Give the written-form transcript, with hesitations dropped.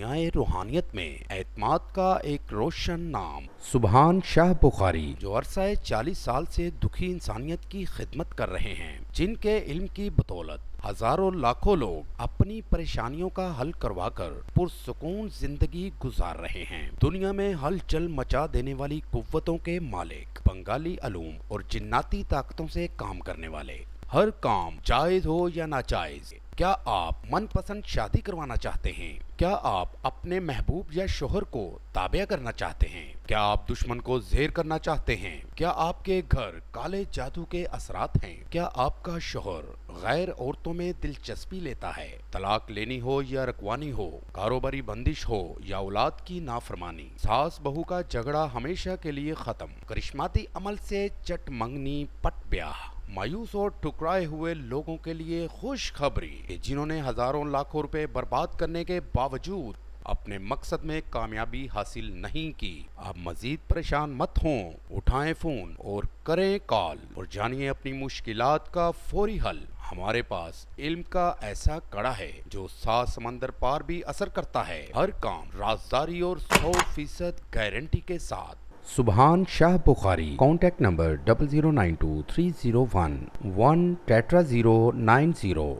دنیا روحانیت میں اعتماد کا ایک روشن نام سبحان شاہ بخاری، جو عرصہ 40 سال سے دکھی انسانیت کی خدمت کر رہے ہیں، جن کے علم کی بدولت ہزاروں لاکھوں لوگ اپنی پریشانیوں کا حل کروا کر پرسکون زندگی گزار رہے ہیں۔ دنیا میں ہلچل مچا دینے والی قوتوں کے مالک، بنگالی علوم اور جناتی طاقتوں سے کام کرنے والے، ہر کام جائز ہو یا ناجائز۔ کیا آپ من پسند شادی کروانا چاہتے ہیں؟ کیا آپ اپنے محبوب یا شوہر کو تابع کرنا چاہتے ہیں؟ کیا آپ دشمن کو زہر کرنا چاہتے ہیں؟ کیا آپ کے گھر کالے جادو کے اثرات ہیں؟ کیا آپ کا شوہر غیر عورتوں میں دلچسپی لیتا ہے؟ طلاق لینی ہو یا رکھوانی ہو، کاروباری بندش ہو یا اولاد کی نافرمانی، ساس بہو کا جھگڑا ہمیشہ کے لیے ختم، کرشماتی عمل سے چٹ منگنی پٹ بیاہ، مایوس اور ٹھکرائے ہوئے لوگوں کے لیے خوش خبری کہ جنہوں نے ہزاروں لاکھوں روپے برباد کرنے کے باوجود اپنے مقصد میں کامیابی حاصل نہیں کی۔ آپ مزید پریشان مت ہوں، اٹھائیں فون اور کریں کال اور جانیے اپنی مشکلات کا فوری حل۔ ہمارے پاس علم کا ایسا کڑا ہے جو 7 سمندر پار بھی اثر کرتا ہے، ہر کام رازداری اور 100% گارنٹی کے ساتھ۔ سبحان شاہ بخاری، کانٹیکٹ نمبر 00923011 1 ٹیٹرا 090۔